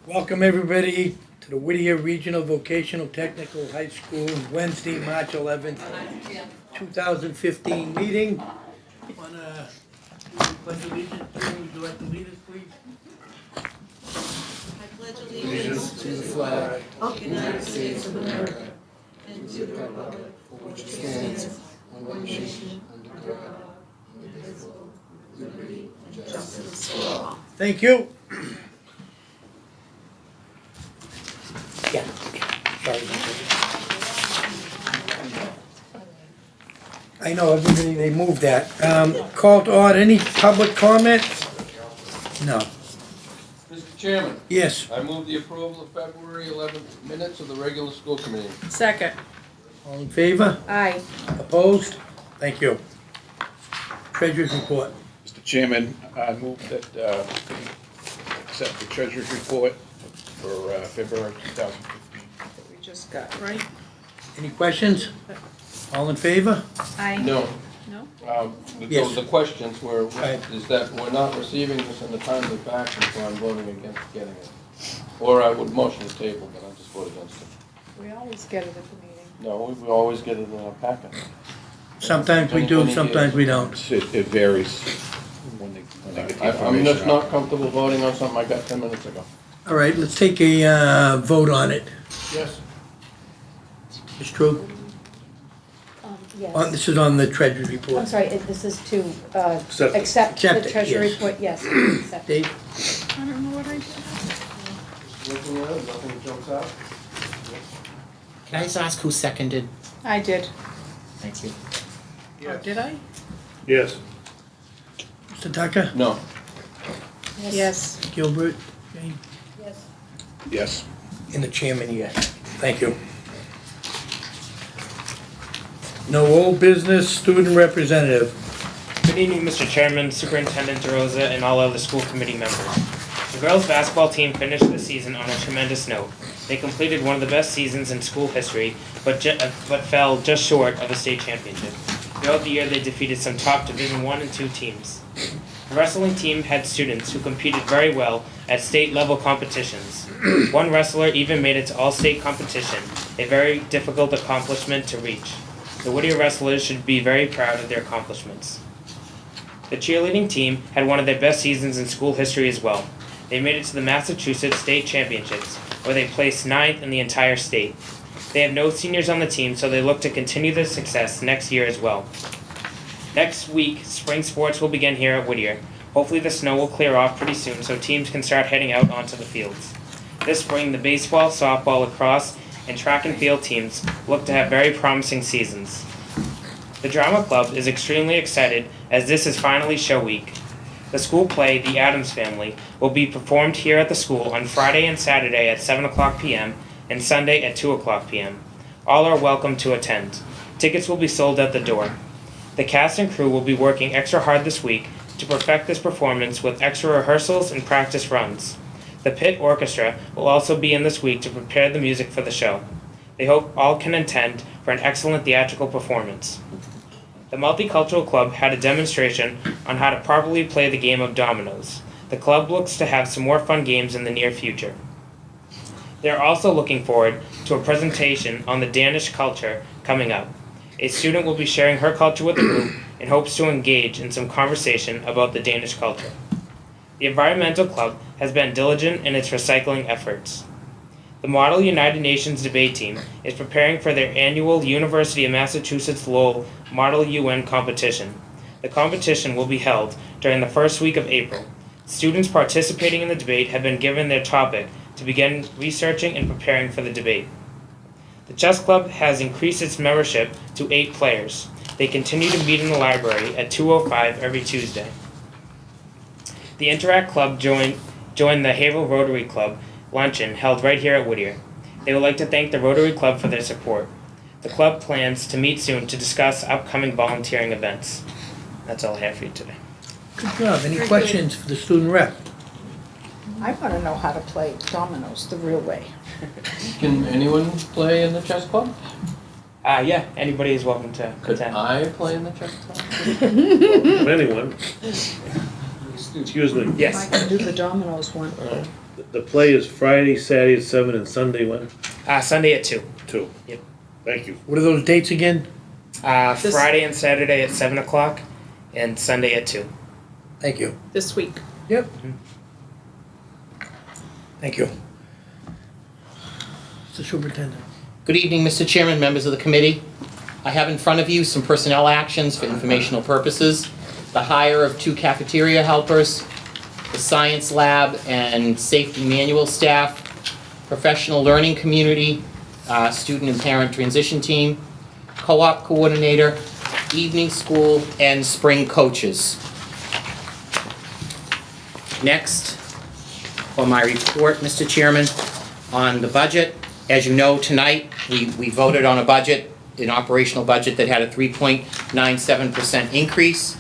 Welcome everybody to the Whittier Regional Vocational Technical High School Wednesday, March 11th, 2015 meeting. Wanna pledge allegiance to, would you like to lead us, please? I pledge allegiance to the flag of the United States of America and to the republic for which it stands, one nation, under God, indivisible, with liberty and justice for all. Thank you. Yeah. Sorry. I know, everybody, they moved that. Call to order, any public comment? No. Mr. Chairman, Yes. I move the approval of February 11th minutes of the regular school committee. Second. All in favor? Aye. Opposed? Thank you. Treasurer's report. Mr. Chairman, I move that accept the treasurer's report for February 2015. That we just got, right? Any questions? All in favor? Aye. No. No? Yes. The questions were, Right. is that we're not receiving this in the timely fashion, so I'm voting against getting it. Or I would motion to table, but I'll just vote against it. We always get it at the meeting. No, we always get it in our packet. Sometimes we do, sometimes we don't. It varies when they get the I'm information just out. not comfortable voting on something I got 10 minutes ago. All right, let's take a vote on it. Yes. It's true? Yes. This is on the treasurer's I'm report. sorry, this is to Accept it. accept the Accept it, treasury yes. report, yes. accept it. Dave? I don't know what I did. Looking at it, nothing jumps out. Can I just ask who seconded? I did. Thank you. Oh, did I? Yes. Mr. Tucker? No. Yes. Gilbert? Jane? Yes. Yes. And the chairman, yes. Thank you. No old business, student representative. Good evening, Mr. Chairman, Superintendent DeRosa, and all other school committee members. The girls' basketball team finished the season on a tremendous note. They completed one of the best seasons in school history, but fell just short of a state championship. Throughout the year, they defeated some top Division I and II teams. The wrestling team had students who competed very well at state-level competitions. One wrestler even made it to all-state competition, a very difficult accomplishment to reach. The Whittier wrestlers should be very proud of their accomplishments. The cheerleading team had one of their best seasons in school history as well. They made it to the Massachusetts State Championships, where they placed 9th in the entire state. They have no seniors on the team, so they look to continue their success next year as well. Next week, spring sports will begin here at Whittier. Hopefully the snow will clear off pretty soon so teams can start heading out onto the fields. This spring, the baseball, softball, lacrosse, and track and field teams look to have very promising seasons. The drama club is extremely excited as this is finally show week. The school play, The Addams Family, will be performed here at the school on Friday and Saturday at 7 o'clock p.m. and Sunday at 2 o'clock p.m. All are welcome to attend. Tickets will be sold at the door. The cast and crew will be working extra hard this week to perfect this performance with extra rehearsals and practice runs. The pit orchestra will also be in this week to prepare the music for the show. They hope all can attend for an excellent theatrical performance. The Multicultural Club had a demonstration on how to properly play the game of dominoes. The club looks to have some more fun games in the near future. They are also looking forward to a presentation on the Danish culture coming up. A student will be sharing her culture with the group and hopes to engage in some conversation about the Danish culture. The Environmental Club has been diligent in its recycling efforts. The Model United Nations debate team is preparing for their annual University of Massachusetts Lowell Model UN competition. The competition will be held during the first week of April. Students participating in the debate have been given their topic to begin researching and preparing for the debate. The chess club has increased its membership to 8 players. They continue to meet in the library at 2:05 every Tuesday. The Interact Club joined the Haverhill Rotary Club luncheon held right here at Whittier. They would like to thank the Rotary Club for their support. The club plans to meet soon to discuss upcoming volunteering events. That's all I have for you today. Good job. Any questions for the student rep? I want to know how to play dominoes the real way. Can anyone play in the chess club? Yeah, anybody is welcome to Could attend. I play in the chess club? Anyone? Excuse me. I Yes. can do the dominoes one. The play is Friday, Saturday at 7, and Sunday when? Sunday at 2. 2. Yep. Thank you. What are those dates again? This- Friday and Saturday at 7 o'clock, and Sunday at 2. Thank you. This week. Yep. Thank you. Mr. Superintendent. Good evening, Mr. Chairman, members of the committee. I have in front of you some personnel actions for informational purposes. The hire of 2 cafeteria helpers, the science lab and safety manual staff, professional learning community, student and parent transition team, co-op coordinator, evening school, and spring coaches. Next, for my report, Mr. Chairman, on the budget. As you know, tonight, we voted on a budget, an operational budget that had a 3.97% increase.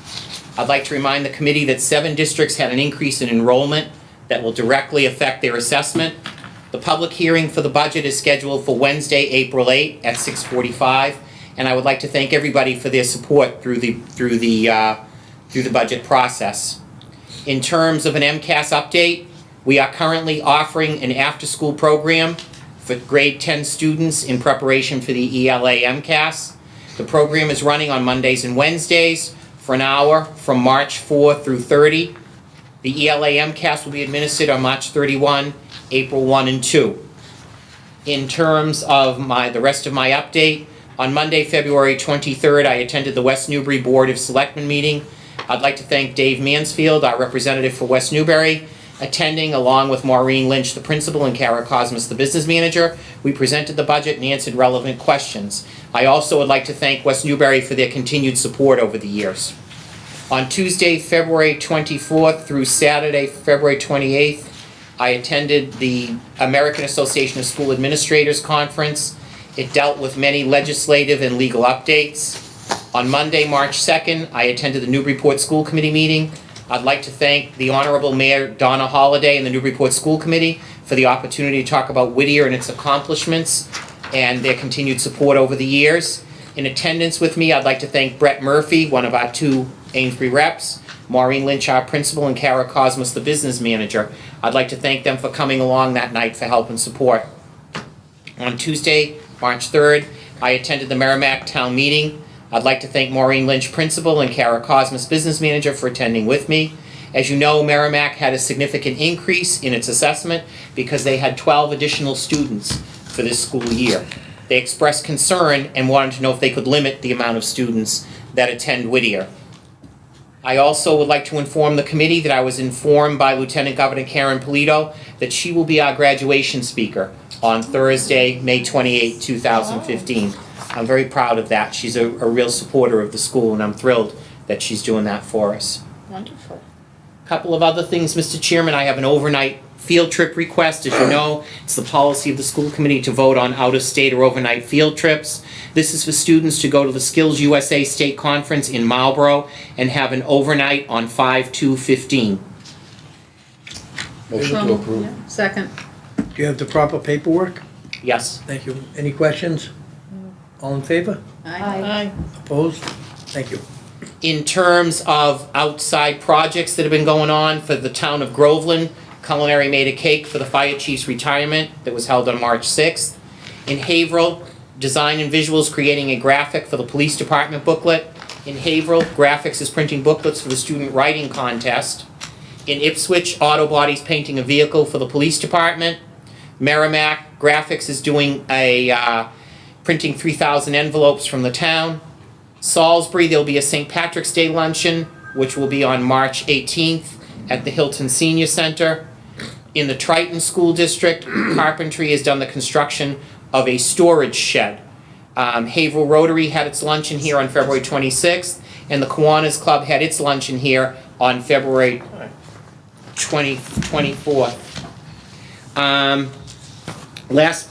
I'd like to remind the committee that 7 districts had an increase in enrollment that will directly affect their assessment. The public hearing for the budget is scheduled for Wednesday, April 8 at 6:45, and I would like to thank everybody for their support through the budget process. In terms of an MCAS update, we are currently offering an after-school program for grade 10 students in preparation for the ELA MCAS. The program is running on Mondays and Wednesdays for an hour from March 4 through 30. The ELA MCAS will be administered on March 31, April 1 and 2. In terms of the rest of my update, on Monday, February 23rd, I attended the West Newbury Board of Selectmen meeting. I'd like to thank Dave Mansfield, our representative for West Newbury, attending along with Maureen Lynch, the principal, and Kara Cosmas, the business manager. We presented the budget and answered relevant questions. I also would like to thank West Newbury for their continued support over the years. On Tuesday, February 24th through Saturday, February 28th, I attended the American Association of School Administrators Conference. It dealt with many legislative and legal updates. On Monday, March 2nd, I attended the Newburyport School Committee meeting. I'd like to thank the Honorable Mayor Donna Holliday and the Newburyport School Committee for the opportunity to talk about Whittier and its accomplishments and their continued support over the years. In attendance with me, I'd like to thank Brett Murphy, one of our 2 Amesbury reps, Maureen Lynch, our principal, and Kara Cosmas, the business manager. I'd like to thank them for coming along that night for help and support. On Tuesday, March 3rd, I attended the Merrimack Town Meeting. I'd like to thank Maureen Lynch, principal, and Kara Cosmas, business manager, for attending with me. As you know, Merrimack had a significant increase in its assessment because they had 12 additional students for this school year. They expressed concern and wanted to know if they could limit the amount of students that attend Whittier. I also would like to inform the committee that I was informed by Lieutenant Governor Karen Polito that she will be our graduation speaker on Thursday, May 28, 2015. I'm very proud of that. She's a real supporter of the school, and I'm thrilled that she's doing that for us. Wonderful. Couple of other things, Mr. Chairman. I have an overnight field trip request. As you know, it's the policy of the school committee to vote on out-of-state or overnight field trips. This is for students to go to the Skills USA State Conference in Marlboro and have an overnight on 5/2/15. Motion to approve. Second. Do you have the proper paperwork? Yes. Thank you. Any questions? All in favor? Aye. Opposed? Thank you. In terms of outside projects that have been going on for the town of Groveland, Culinary made a cake for the fire chief's retirement that was held on March 6th. In Haverhill, Design and Visuals creating a graphic for the police department booklet. In Haverhill, Graphics is printing booklets for the student writing contest. In Ipswich, Auto Body's painting a vehicle for the police department. Merrimack, Graphics is doing printing 3,000 envelopes from the town. Salisbury, there'll be a St. Patrick's Day luncheon, which will be on March 18th at the Hilton Senior Center. In the Triton School District, Carpentry has done the construction of a storage shed. Haverhill Rotary had its luncheon here on February 26th, and the Kiwanis Club had its luncheon here on February 24th. Last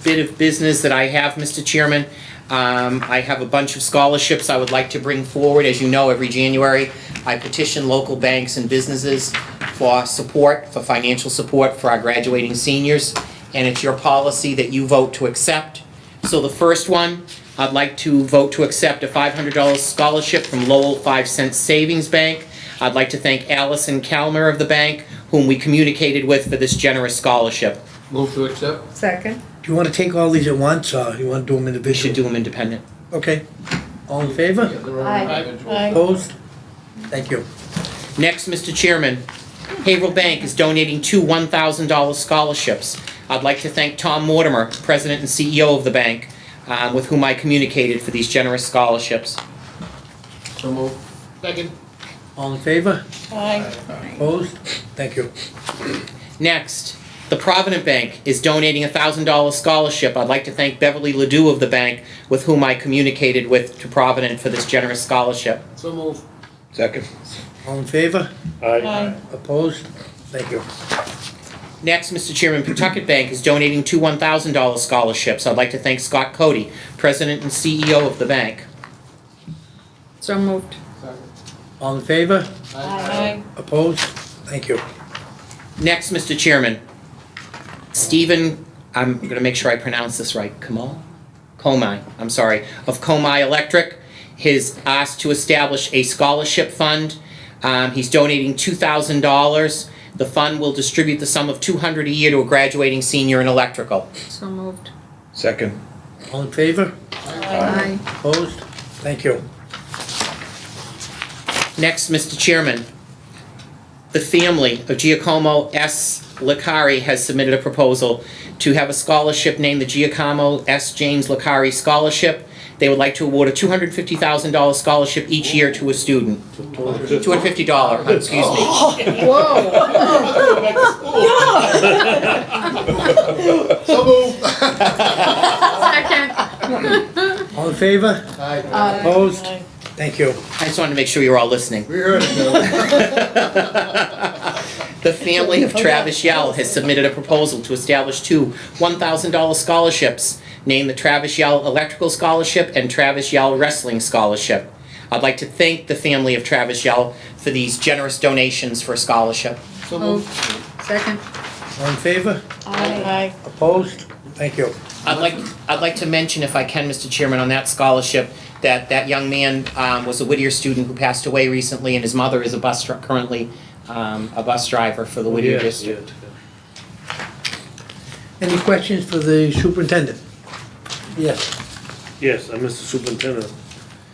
bit of business that I have, Mr. Chairman. I have a bunch of scholarships I would like to bring forward. As you know, every January, I petition local banks and businesses for support, for financial support for our graduating seniors, and it's your policy that you vote to accept. So the first one, I'd like to vote to accept a $500 scholarship from Lowell 5 Cent Savings Bank. I'd like to thank Allison Kalmer of the bank, whom we communicated with for this generous scholarship. Move to accept? Second. Do you want to take all these at once, or you want to do them We individually? should do them independent. Okay. All in favor? Yeah, they're all Aye. individual. Opposed? Thank you. Next, Mr. Chairman, Haverhill Bank is donating 2 $1,000 scholarships. I'd like to thank Tom Mortimer, President and CEO of the bank, with whom I communicated for these generous scholarships. So move. Second. All in favor? Aye. Opposed? Thank you. Next, the Provident Bank is donating a $1,000 scholarship. I'd like to thank Beverly Ledoux of the bank, with whom I communicated with to Provident for this generous scholarship. So move. Second. All in favor? Aye. Opposed? Thank you. Next, Mr. Chairman, Pawtucket Bank is donating 2 $1,000 scholarships. I'd like to thank Scott Cody, President and CEO of the bank. So moved. All in favor? Aye. Opposed? Thank you. Next, Mr. Chairman, Stephen, I'm going to make sure I pronounce this right, Comai, I'm sorry, of Comai Electric, has asked to establish a scholarship fund. He's donating $2,000. The fund will distribute the sum of $200 a year to a graduating senior in electrical. So moved. Second. All in favor? Aye. Opposed? Thank you. Next, Mr. Chairman, the family of Giacomo S. Licari has submitted a proposal to have a scholarship named the Giacomo S. James Licari Scholarship. They would like to award a $250,000 scholarship each year to a student. $250, excuse me. Whoa. So move. Second. All in favor? Opposed? Thank you. I just wanted to make sure you were all listening. We heard it, Bill. The family of Travis Yell has submitted a proposal to establish 2 $1,000 scholarships named the Travis Yell Electrical Scholarship and Travis Yell Wrestling Scholarship. I'd like to thank the family of Travis Yell for these generous donations for a scholarship. So move. Second. All in favor? Aye. Opposed? Thank you. I'd like to mention, if I can, Mr. Chairman, on that scholarship, that young man was a Whittier student who passed away recently, and his mother is currently a bus driver for the Whittier district. Any questions for the superintendent? Yes. Yes, Mr. Superintendent,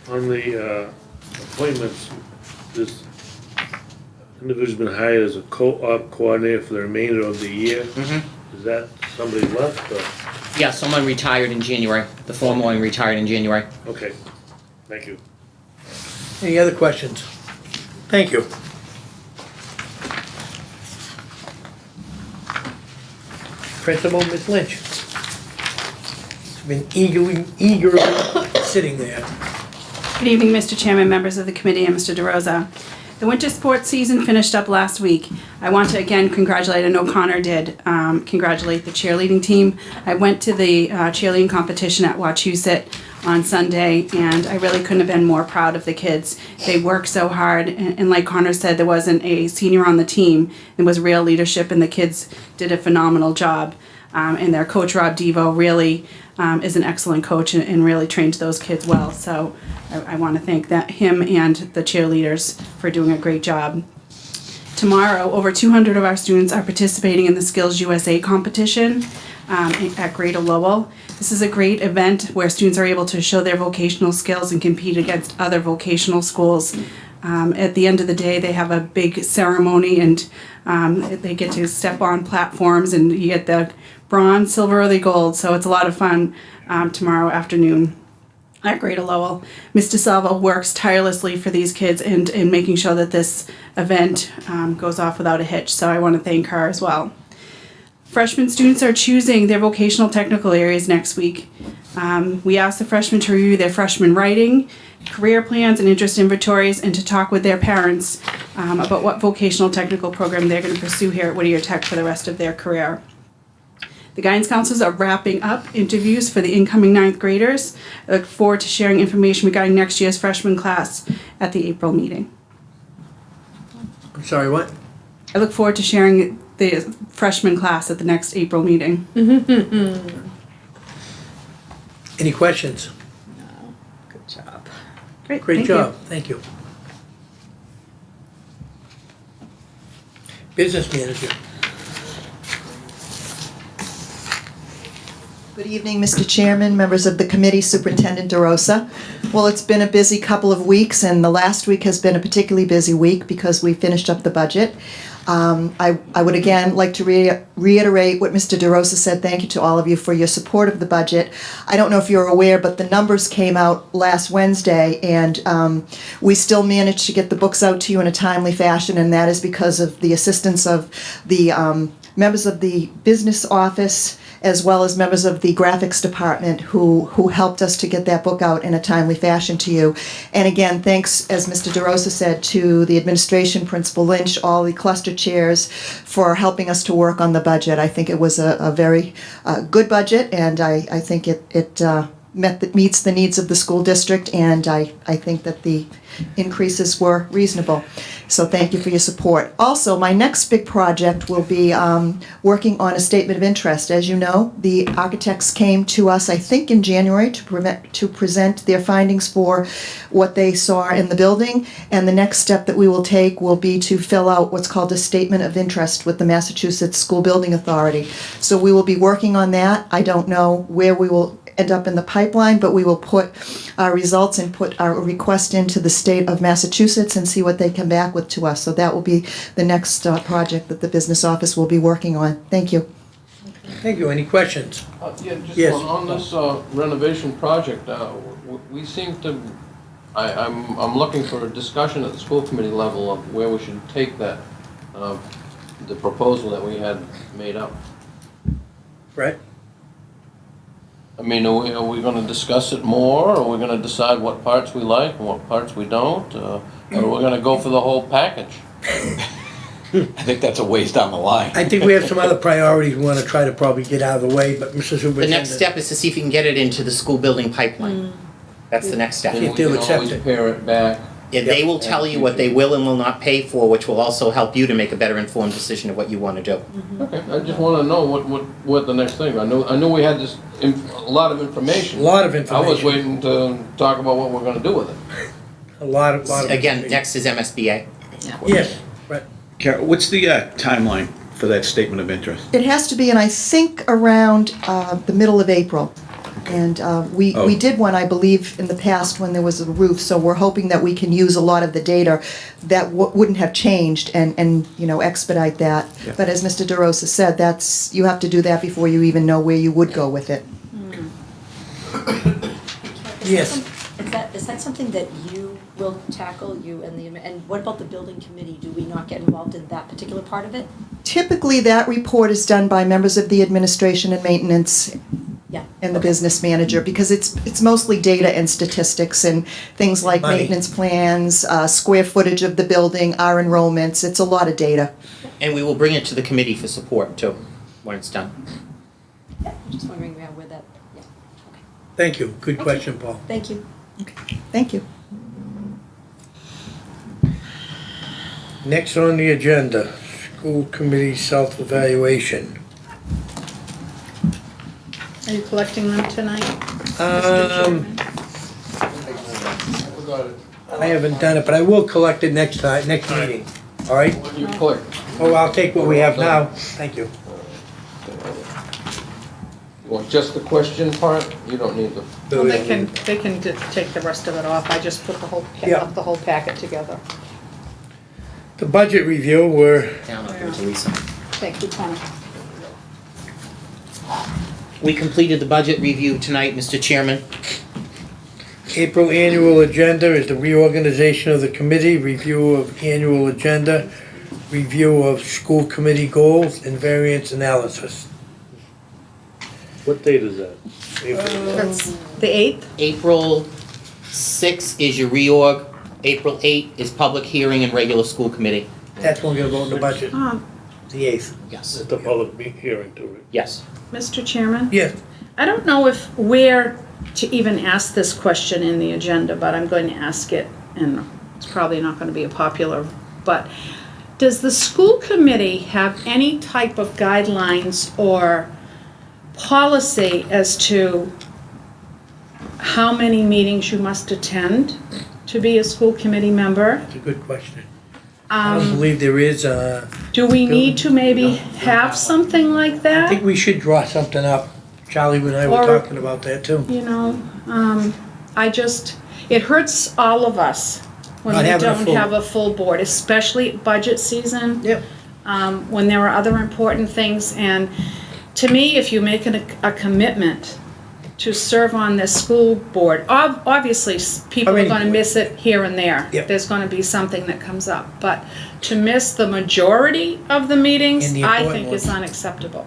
on the appointments, this individual's been hired as a co-op coordinator for the remainder of the year. Mhm. Is that somebody left or? Yeah, someone retired in January. The former one retired in January. Okay, thank you. Any other questions? Thank you. Principal, Ms. Lynch. She's been eagerly sitting there. Good evening, Mr. Chairman, members of the committee, and Mr. DeRosa. The winter sports season finished up last week. I want to again congratulate, I know Connor did, congratulate the cheerleading team. I went to the cheerleading competition at Wachusett on Sunday, and I really couldn't have been more proud of the kids. They worked so hard, and like Connor said, there wasn't a senior on the team. There was real leadership, and the kids did a phenomenal job. And their coach, Rob Devo, really is an excellent coach and really trained those kids well. So I want to thank him and the cheerleaders for doing a great job. Tomorrow, over 200 of our students are participating in the Skills USA competition at Greater Lowell. This is a great event where students are able to show their vocational skills and compete against other vocational schools. At the end of the day, they have a big ceremony, and they get to step on platforms, and you get the bronze, silver, or the gold. So it's a lot of fun tomorrow afternoon at Greater Lowell. Ms. DeSalvo works tirelessly for these kids and in making sure that this event goes off without a hitch. So I want to thank her as well. Freshman students are choosing their vocational technical areas next week. We asked the freshmen to review their freshman writing, career plans, and interest inventories, and to talk with their parents about what vocational technical program they're going to pursue here at Whittier Tech for the rest of their career. The guidance counselors are wrapping up interviews for the incoming 9th graders. I look forward to sharing information regarding next year's freshman class at the April meeting. I'm sorry, what? I look forward to sharing the freshman class at the next April meeting. Any questions? No. Good job. Great job. Thank you. Business manager. Good evening, Mr. Chairman, members of the committee, Superintendent DeRosa. Well, it's been a busy couple of weeks, and the last week has been a particularly busy week because we finished up the budget. I would again like to reiterate what Mr. DeRosa said. Thank you to all of you for your support of the budget. I don't know if you're aware, but the numbers came out last Wednesday, and we still managed to get the books out to you in a timely fashion, and that is because of the assistance of the members of the business office as well as members of the graphics department who helped us to get that book out in a timely fashion to you. And again, thanks, as Mr. DeRosa said, to the administration, Principal Lynch, all the cluster chairs for helping us to work on the budget. I think it was a very good budget, and I think it meets the needs of the school district, and I think that the increases were reasonable. So thank you for your support. Also, my next big project will be working on a statement of interest. As you know, the architects came to us, I think, in January to present their findings for what they saw in the building, and the next step that we will take will be to fill out what's called a statement of interest with the Massachusetts School Building Authority. So we will be working on that. I don't know where we will end up in the pipeline, but we will put our results and put our request into the state of Massachusetts and see what they come back with to us. So that will be the next project that the business office will be working on. Thank you. Thank you. Any questions? Yeah, just Yes. on this renovation project, we seem to, I'm looking for a discussion at the school committee level of where we should take that, the proposal that we had made up. Brett? I mean, are we gonna discuss it more, or are we gonna decide what parts we like and what parts we don't? Or we're gonna go for the whole package? I think that's a ways down the line. I think we have some other priorities we want to try to probably get out of the way, but Mr. Superintendent. The next step is to see if you can get it into the school building pipeline. That's the next step. See And if we they'll can accept always it. pare it back. And they will tell you what they will and will not pay for, which will also help you to make a better informed decision of what you want to do. Okay, I just wanna know what the next thing, I knew we had this, a lot of information. A lot of I information. was waiting to talk about what we're gonna do with it. A lot of Again, information. next is MSBA. Yes, Brett. Carol, what's the timeline for that statement of interest? It has to be, and I think around the middle of April. And we did one, I believe, in the past when there was a roof, so we're hoping that we can use a lot of the data that wouldn't have changed and expedite that. Yeah. But as Mr. DeRosa said, you have to do that before you even know where you would go with it. Yes. Is that something that you will tackle, and what about the building committee? Do we not get involved in that particular part of it? Typically, that report is done by members of the administration and maintenance Yeah. and the business manager, because it's mostly data and statistics and things like Money. maintenance plans, square footage of the building, our enrollments. It's a lot of data. And we will bring it to the committee for support too, when it's done. Yeah, I'm just wondering where that, yeah, okay. Thank you. Good question, Paul. Thank you. Thank you. Next on the agenda, school committee self-evaluation. Are you collecting them tonight? I haven't done it, but I will collect it next meeting. All right? What you click? Oh, I'll take what we have now. Thank you. You want just the question part? You don't need the. Well, they can take the rest of it off. I just put the whole packet together. The budget review, we're Down up there to Lisa. Thank you, Connie. We completed the budget review tonight, Mr. Chairman. April annual agenda is the reorganization of the committee, review of annual agenda, review of school committee goals, and variance analysis. What date is that? That's the 8th? April 6th is your reorg. April 8th is public hearing and regular school committee. That's when we're gonna vote in the budget, the 8th. Yes. At the public hearing to it. Yes. Mr. Chairman? Yes, I don't know where to even ask this question in the agenda, but I'm going to ask it, and it's probably not going to be a popular, but does the school committee have any type of guidelines or policy as to how many meetings you must attend to be a school committee member? that's a good question. I don't believe there is, Do we need to maybe have something like I that? think we should draw something up. Charlie and I were Or- talking about that too. You know, it hurts all of us when Not we having a don't full- have a full board, especially budget season. Yep. When there are other important things, and to me, if you make a commitment to serve on this school board, obviously, people are Already. gonna miss it here and there. Yep. There's gonna be something that comes up, but to miss the majority of the meetings, And the I important think is ones. unacceptable.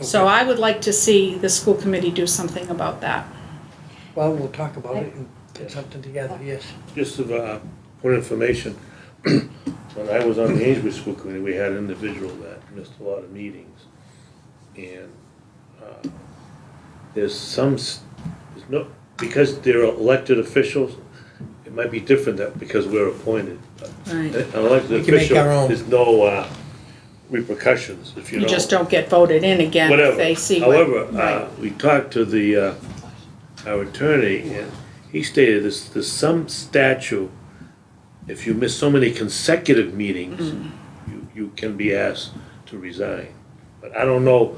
So Okay. I would like to see the school committee do something about that. Well, we'll talk about it and put something together, yes. Just for information, when I was on the Amesbury School Committee, we had an individual that missed a lot of meetings. And there's no, because they're elected officials, it might be different that because we're appointed. But Right. An elected We can make official, our own. there's no repercussions if you You don't. just don't get voted in again if Whatever. they see what. However, Right. we talked to our attorney, and he stated there's some statute, if you miss so many consecutive meetings, you can be asked to resign. But I don't know,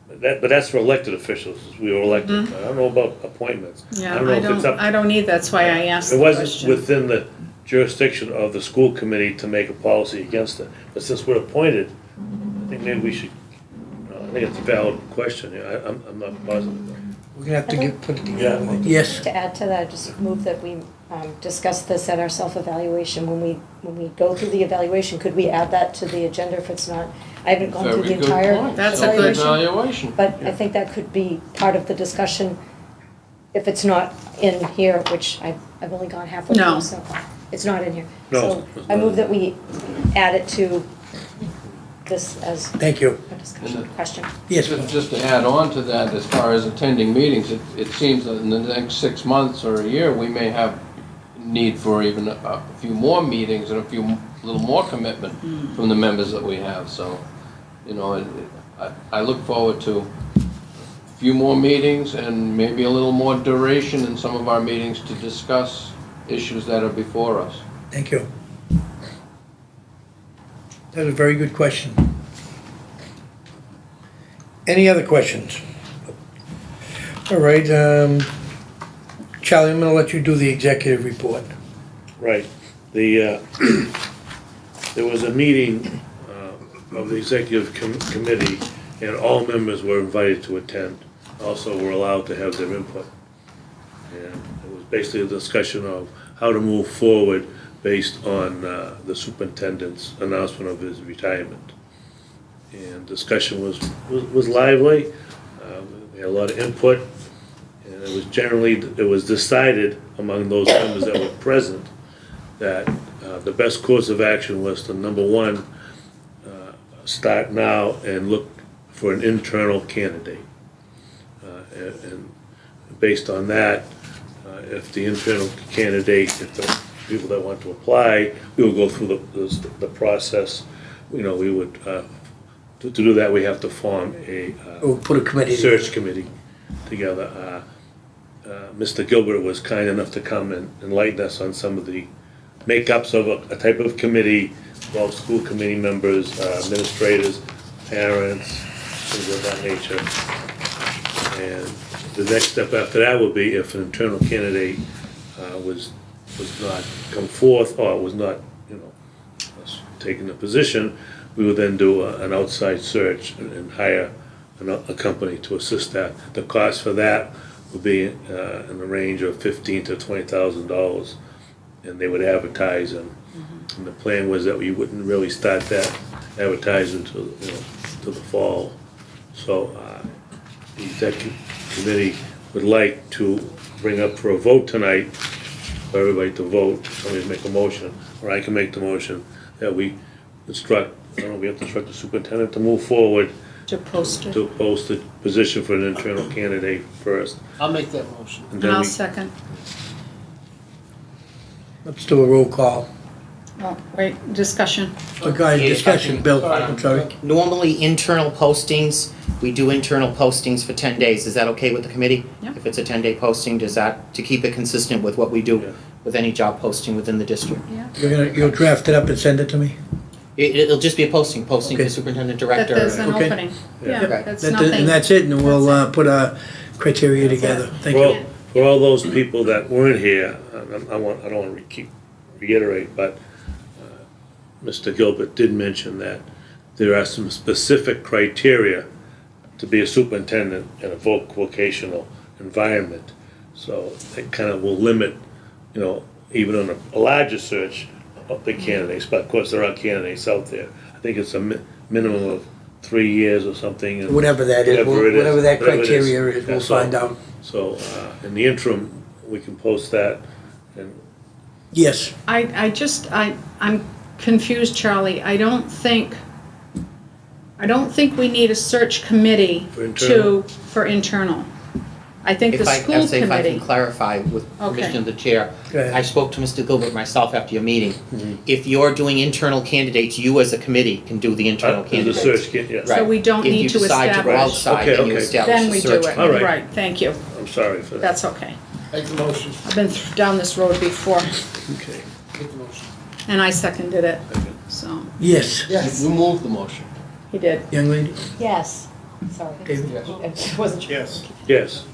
but that's for elected officials, we were elected. I don't know about appointments. Yeah, don't know if it's up. I don't need, that's why I asked It the wasn't question. within the jurisdiction of the school committee to make a policy against it. But since we're appointed, I think maybe we should, I think it's a valid question. I'm not positive though. We're gonna have to put it Yeah. together. Yes, To add to that, just move that we discuss this at our self-evaluation. When we go through the evaluation, could we add that to the agenda if it's not? I haven't gone through the Very good entire point. That's a good- Self-evaluation. But I think that could be part of the discussion if it's not in here, which I've only gone halfway No. through, so it's not in here. No, So it's I not. move that we add it to this as thank you. a discussion question. Yes, Just to add on to that, as far as attending meetings, it seems that in the next 6 months or a year, we may have need for even a few more meetings and a little more commitment from the members that we have, so, you know, I look forward to a few more meetings and maybe a little more duration in some of our meetings to discuss issues that are before us. thank you. That's a very good question. Any other questions? All right, Charlie, I'm gonna let you do the executive report. Right. There was a meeting of the executive committee, and all members were invited to attend. Also were allowed to have their input. And it was basically a discussion of how to move forward based on the superintendent's announcement of his retirement. And discussion was lively. We had a lot of input, and it was decided among those members that were present that the best course of action was to, number one, start now and look for an internal candidate. And based on that, if the internal candidate, if the people that want to apply, we will go through the process. You know, we would, to do that, we have to form a We'll put a committee. search committee together. Mr. Gilbert was kind enough to come and enlighten us on some of the makeups of a type of committee, involve school committee members, administrators, parents, things of that nature. And the next step after that would be if an internal candidate was not come forth or was not, you know, taking the position, we would then do an outside search and hire a company to assist that. The cost for that would be in the range of $15,000 to $20,000, and they would advertise, and the plan was that we wouldn't really start that advertising until, you know, till the fall. So the executive committee would like to bring up for a vote tonight, for everybody to vote, somebody make a motion, or I can make the motion, that we instruct, I don't know, we have to instruct the superintendent to move forward To post it. to post the position for an internal candidate first. I'll make that motion. And And then I'll we, second. Let's do a roll call. Oh, wait, discussion. Oh, go ahead, discussion, Bill, I'm sorry. Normally, internal postings, we do internal postings for 10 days. Is that okay with the committee? Yeah. If it's a 10-day posting, does that, to keep it consistent with what we Yeah. do with any job posting within the district? You'll draft it up and send it to me? It'll just be a posting Okay. for superintendent That director. there's an Okay. opening. Yeah, Okay. that's And nothing. that's it, and we'll put our criteria together. Thank For all, you. for all those people that weren't here, I don't want to reiterate, but Mr. Gilbert did mention that there are some specific criteria to be a superintendent in a vocational environment. So it kind of will limit, even on a larger search of the candidates, but of course there are candidates out there. I think it's a minimum of 3 years or something. and Whatever that is, whatever it is, whatever that whatever it criteria is, we'll That's all. find out. So, in the interim, we can post that, and Yes, I'm confused, Charlie. I don't think we need a search committee For internal? for internal. I think the If I, school if I can committee. clarify with permission of the chair, Go ahead. I spoke to Mr. Gilbert myself after your meeting. Mm-hmm. If you're doing internal candidates, you as a committee can do the internal there's a candidates. search, yeah. So we don't need to If you decide to go establish. outside, Okay, then you okay. establish Then a we do search it. All right. Right, thank you. I'm sorry for that. That's okay. Make the motion. I've been down this road before, Okay. Make the motion. and I seconded it, so, yes, Yes. You moved the motion. he did. young lady, Yes, sorry. David? I wasn't sure. Yes. Yes.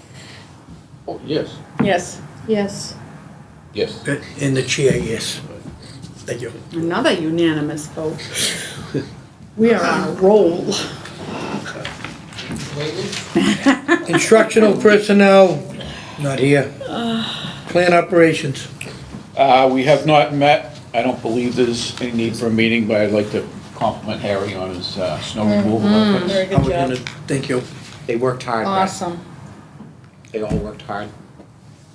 Oh, yes. Yes. Yes. Yes. And the chair, yes. Thank you. Another unanimous vote. We are on a roll. Instructional personnel, not here. Plan operations. We have not met. I don't believe there's any need for a meeting, but I'd like to compliment Harry on his snow removal efforts. Very How good we job. gonna- Thank you. They worked hard, Brett. Awesome. They all worked hard.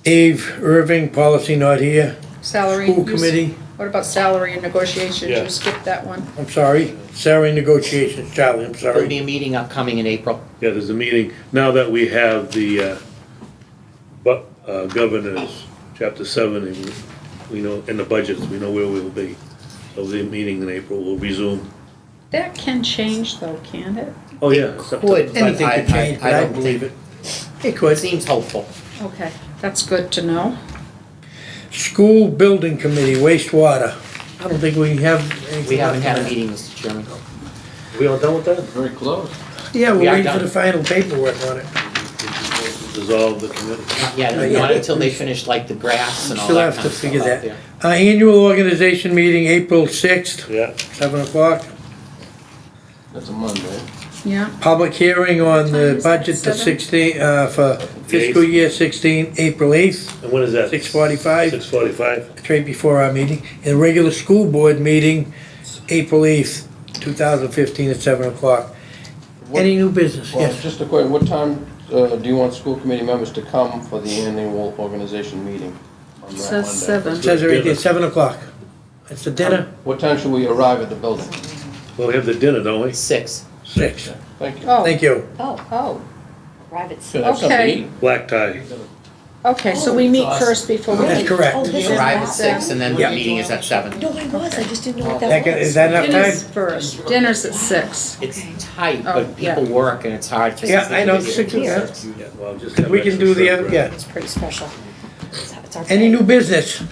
Ave Irving, policy not here. Salary. School you s- committee, What about salary and negotiations? Yeah. You skipped that one. I'm sorry. Salary negotiations, Charlie, I'm There'll sorry. be a meeting upcoming in April. Yeah, there's a meeting, now that we have the, governor's chapter 7, and we know, in the budgets, we know where we'll be. So the meeting in April will resume. That can change though, can't it? Oh, yeah. it's up to- Could, but Anything I could change, but I don't believe it. It It could. seems hopeful. Okay, that's good to know. School building committee, wastewater. I don't think we have anything. We haven't had a on that. meeting, Mr. Chairman. We all done with that? Very close. Yeah, We we're are waiting for done. the final paperwork on it. Dissolve the committee. Yeah, yeah. not until they finish like the grass and all Still that have kind to of stuff figure out that. there. Annual organization meeting, April 6th, Yeah, 7 o'clock. That's a Monday. Yeah. Public hearing on What the time is that, budget to 7? 16, for fiscal year 16, April 8th, and when is that? 6:45. 6:45? straight before our meeting. And regular school board meeting, April 8th, 2015 at 7 o'clock. Any new business? Well, Yes. just a question, what time do you want school committee members to come for the annual organization meeting on that Monday? Says 7. It says it right there, 7 o'clock. It's the dinner, What time should we arrive at the building? Well, we have the dinner, don't we? 6. 6. Thank you. Oh, Thank you. Oh, private. Should have something to Okay. eat. Black tie. okay, so we meet first before we. That's correct. Oh, this is Arrive at that. 6 and then the Yeah. meeting is at 7. No, I was, I just didn't know what that That was. Is that enough Dinner's time? first, dinner's at 6. It's tight, Oh, but people work and it's hard to. Yeah, I know, stay 6, busy. yeah. Yeah, well, just have We can extra do the, shrimp, right? yeah. It's pretty special. It's our Any thing. new business?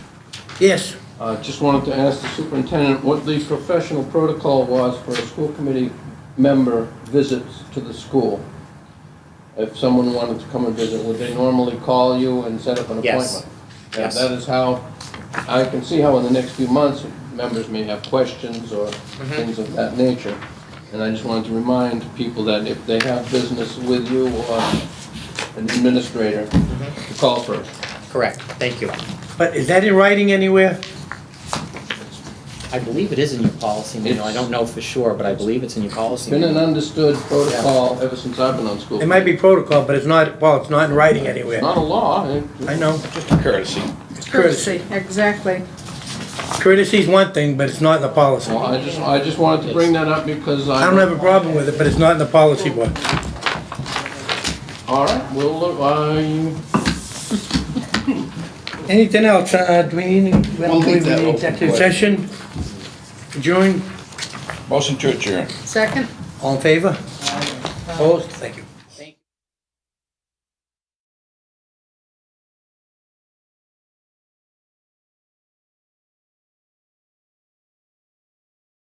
Yes. Just wanted to ask the superintendent what the professional protocol was for a school committee member visits to the school. If someone wanted to come and visit, would they normally call you and set up an Yes. appointment? Yes. And that is how, I can see how in the next few months, members may have questions or things of that nature. And I just wanted to remind people that if they have business with you or an administrator, to call first. Correct, thank you. But is that in writing anywhere? I believe it is in your policy manual. I don't know for sure, but I believe it's in your policy Been an manual. understood protocol ever since I've been on school. It might be protocol, but it's not, well, it's not in writing anywhere. It's not a law. I know. Just a courtesy. Courtesy. Exactly. Courtesy's one thing, but it's not in the policy. Well, I just wanted to bring that up because I don't have a problem with it, but it's not in the policy book. All right, we'll look, Anything else? Do we need, we We'll don't leave believe we that need open executive question. session? Adjourn, Motion to adjourn. Second? all in favor? Opposed? Thank you.